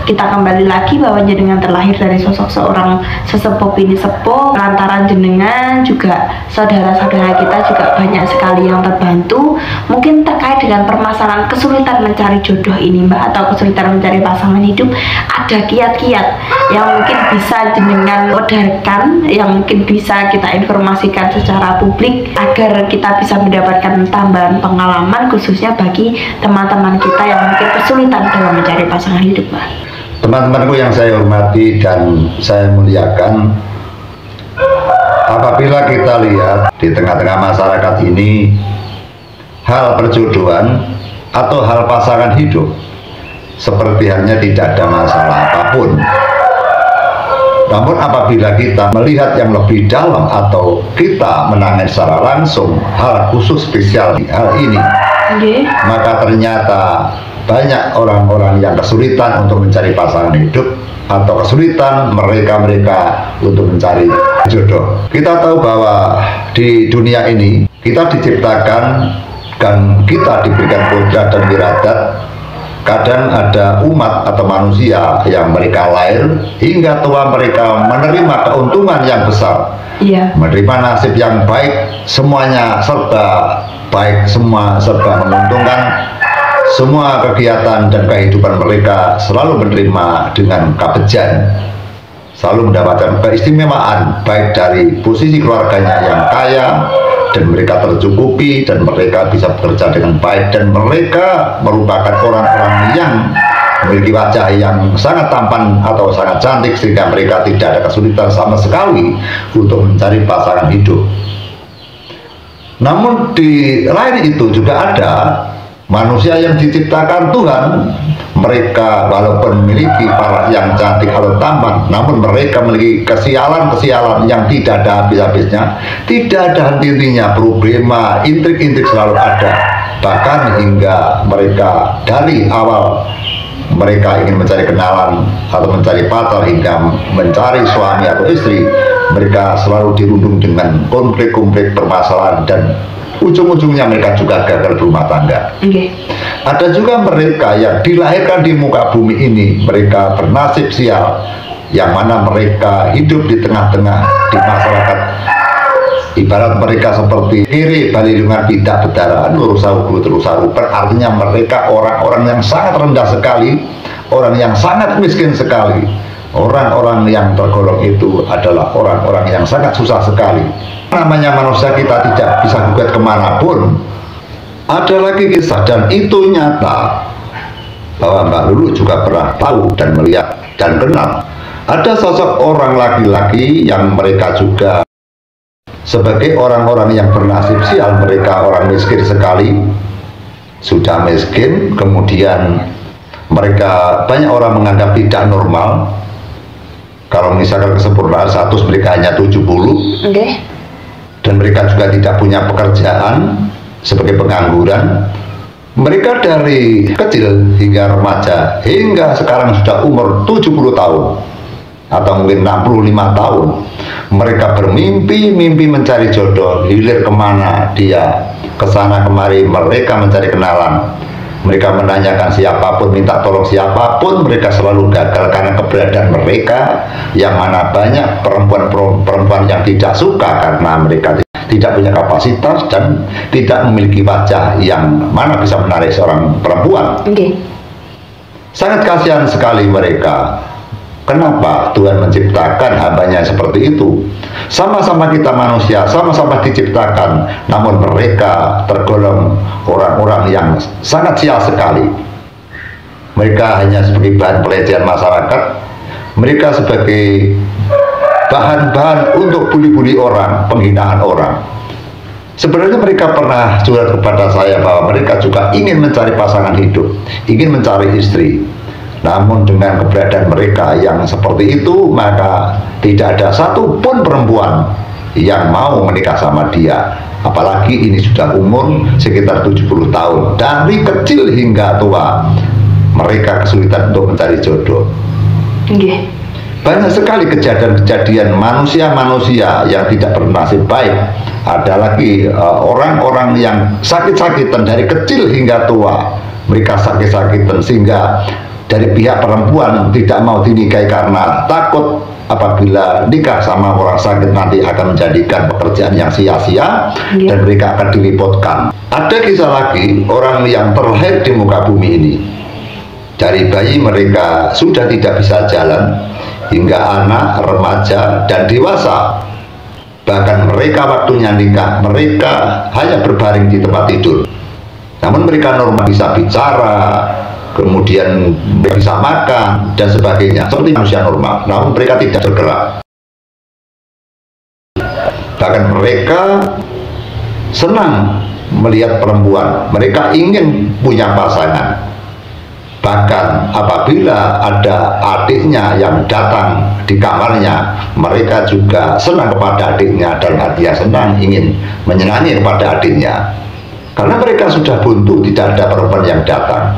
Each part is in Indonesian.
kita kembali lagi bahwa jenengan terlahir dari sosok seorang sesepuh bini sepuh, lantaran jenengan juga saudara-saudara kita juga banyak sekali yang terbantu. Mungkin terkait dengan permasalahan kesulitan mencari jodoh ini Mbak, atau kesulitan mencari pasangan hidup, ada kiat-kiat yang mungkin bisa jenengan edarkan, yang mungkin bisa kita informasikan secara publik agar kita bisa mendapatkan tambahan pengalaman khususnya bagi teman-teman kita yang mungkin kesulitan dalam mencari pasangan hidup, Mbak. Teman-temanku yang saya hormati dan saya muliakan, apabila kita lihat di tengah-tengah masyarakat ini, hal perjodohan atau hal pasangan hidup seperti halnya tidak ada masalah apapun. Namun apabila kita melihat yang lebih dalam atau kita menangani secara langsung hal khusus spesial di hal ini, maka ternyata banyak orang-orang yang kesulitan untuk mencari pasangan hidup atau kesulitan mereka untuk mencari jodoh. Kita tahu bahwa di dunia ini kita diciptakan dan kita diberikan kodrat dan wiradat. Kadang ada umat atau manusia yang mereka lahir hingga tua mereka menerima keuntungan yang besar, menerima nasib yang baik, semuanya serba baik, semua serba menguntungkan. Semua kegiatan dan kehidupan mereka selalu menerima dengan kebejan, selalu mendapatkan keistimewaan baik dari posisi keluarganya yang kaya dan mereka tercukupi dan mereka bisa bekerja dengan baik dan mereka merupakan orang-orang yang memiliki wajah yang sangat tampan atau sangat cantik sehingga mereka tidak ada kesulitan sama sekali untuk mencari pasangan hidup. Namun di lain itu juga ada manusia yang diciptakan Tuhan, mereka walaupun memiliki paras yang cantik atau tampan, namun mereka memiliki kesialan-kesialan yang tidak ada habis-habisnya, tidak ada henti-hentinya, problema, intrik-intrik selalu ada. Bahkan hingga mereka dari awal mereka ingin mencari kenalan atau mencari pacar hingga mencari suami atau istri, mereka selalu dirundung dengan konflik-konflik permasalahan dan ujung-ujungnya mereka juga gagal berumah tangga. Ada juga mereka yang dilahirkan di muka bumi ini, mereka bernasib sial, yang mana mereka hidup di tengah-tengah di masyarakat. Ibarat mereka seperti kiri balilungan tidak bedara, nurusahu terusahu, artinya mereka orang-orang yang sangat rendah sekali, orang yang sangat miskin sekali. Orang-orang yang tergolong itu adalah orang-orang yang sangat susah sekali. Namanya manusia, kita tidak bisa gugat kemanapun. Ada lagi kisah dan itu nyata bahwa Mbak Lulu juga pernah tahu dan melihat dan kenal. Ada sosok orang laki-laki yang mereka juga sebagai orang-orang yang bernasib sial, mereka orang miskin sekali, sudah miskin, kemudian mereka banyak orang menganggap tidak normal. Kalau misalkan kesempurnaan status mereka hanya 70, dan mereka juga tidak punya pekerjaan sebagai pengangguran. Mereka dari kecil hingga remaja hingga sekarang sudah umur 70 tahun atau mungkin 65 tahun, mereka bermimpi mencari jodoh. Hilir kemana dia, kesana kemari mereka mencari kenalan. Mereka menanyakan siapapun, minta tolong siapapun, mereka selalu gagal karena keberadaan mereka, yang mana banyak perempuan yang tidak suka karena mereka tidak punya kapasitas dan tidak memiliki wajah yang mana bisa menarik seorang perempuan. Sangat kasihan sekali mereka. Kenapa Tuhan menciptakan hambanya seperti itu? Sama-sama kita manusia, sama-sama diciptakan, namun mereka tergolong orang-orang yang sangat sial sekali. Mereka hanya sebagai bahan pelecehan masyarakat, mereka sebagai bahan-bahan untuk bully-bully orang, penghinaan orang. Sebenarnya mereka pernah curhat kepada saya bahwa mereka juga ingin mencari pasangan hidup, ingin mencari istri. Namun dengan keberadaan mereka yang seperti itu, maka tidak ada satupun perempuan yang mau menikah sama dia. Apalagi ini sudah umur sekitar 70 tahun. Dari kecil hingga tua, mereka kesulitan untuk mencari jodoh. Banyak sekali kejadian-kejadian manusia-manusia yang tidak bernasib baik. Ada lagi orang-orang yang sakit-sakitan dari kecil hingga tua. Mereka sakit-sakitan sehingga dari pihak perempuan tidak mau dinikahi karena takut apabila nikah sama orang sakit nanti akan menjadikan pekerjaan yang sia-sia dan mereka akan diliputkan. Ada kisah lagi orang yang terlahir di muka bumi ini. Dari bayi mereka sudah tidak bisa jalan hingga anak, remaja, dan dewasa. Bahkan mereka waktunya nikah, mereka hanya berbaring di tempat tidur. Namun mereka normal bisa bicara, kemudian bisa makan, dan sebagainya. Seperti manusia normal, namun mereka tidak bergerak. Bahkan mereka senang melihat perempuan, mereka ingin punya pasangan. Bahkan apabila ada adiknya yang datang di kamarnya, mereka juga senang kepada adiknya, dan artinya senang ingin menyenangi kepada adiknya. Karena mereka sudah buntu, tidak ada perempuan yang datang.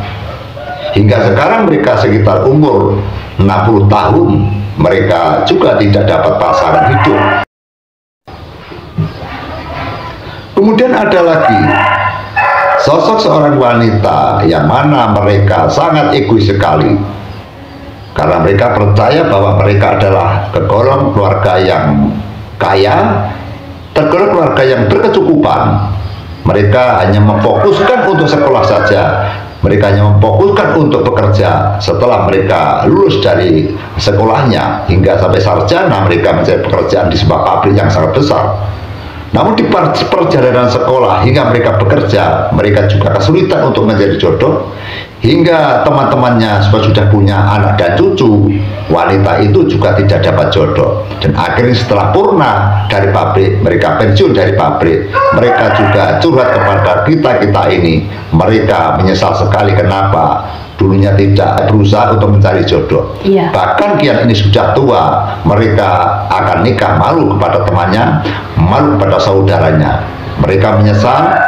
Hingga sekarang mereka sekitar umur 60 tahun, mereka juga tidak dapat pasangan hidup. Kemudian ada lagi sosok seorang wanita yang mana mereka sangat egois sekali, karena mereka percaya bahwa mereka adalah tergolong keluarga yang kaya, tergolong keluarga yang berkecukupan. Mereka hanya memfokuskan untuk sekolah saja, mereka hanya memfokuskan untuk bekerja. Setelah mereka lulus dari sekolahnya hingga sampai sarjana, mereka mencari pekerjaan di sebuah pabrik yang sangat besar. Namun di perjalanan sekolah hingga mereka bekerja, mereka juga kesulitan untuk mencari jodoh. Hingga teman-temannya sudah punya anak dan cucu, wanita itu juga tidak dapat jodoh. Dan akhirnya setelah purna dari pabrik, mereka pensiun dari pabrik, mereka juga curhat kepada kita ini. Mereka menyesal sekali kenapa dulunya tidak berusaha untuk mencari jodoh. Bahkan kian ini sudah tua, mereka akan nikah malu kepada temannya, malu kepada saudaranya. Mereka menyesal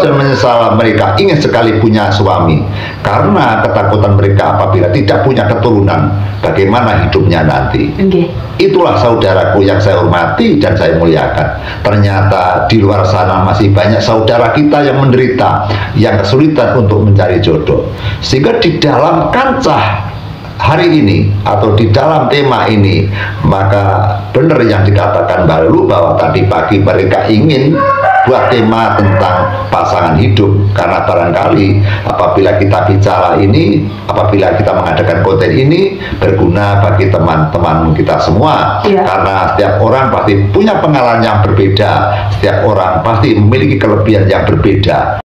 dan menyesal. Mereka ingin sekali punya suami, karena ketakutan mereka apabila tidak punya keturunan, bagaimana hidupnya nanti. Itulah saudaraku yang saya hormati dan saya muliakan. Ternyata di luar sana masih banyak saudara kita yang menderita, yang kesulitan untuk mencari jodoh. Sehingga di dalam kancah hari ini atau di dalam tema ini, maka benar yang dikatakan Mbak Lulu bahwa tadi pagi mereka ingin buat tema tentang pasangan hidup, karena barangkali apabila kita bicara ini, apabila kita mengadakan konten ini berguna bagi teman-teman kita semua. Karena setiap orang pasti punya pengalaman yang berbeda, setiap orang pasti memiliki kelebihan yang berbeda.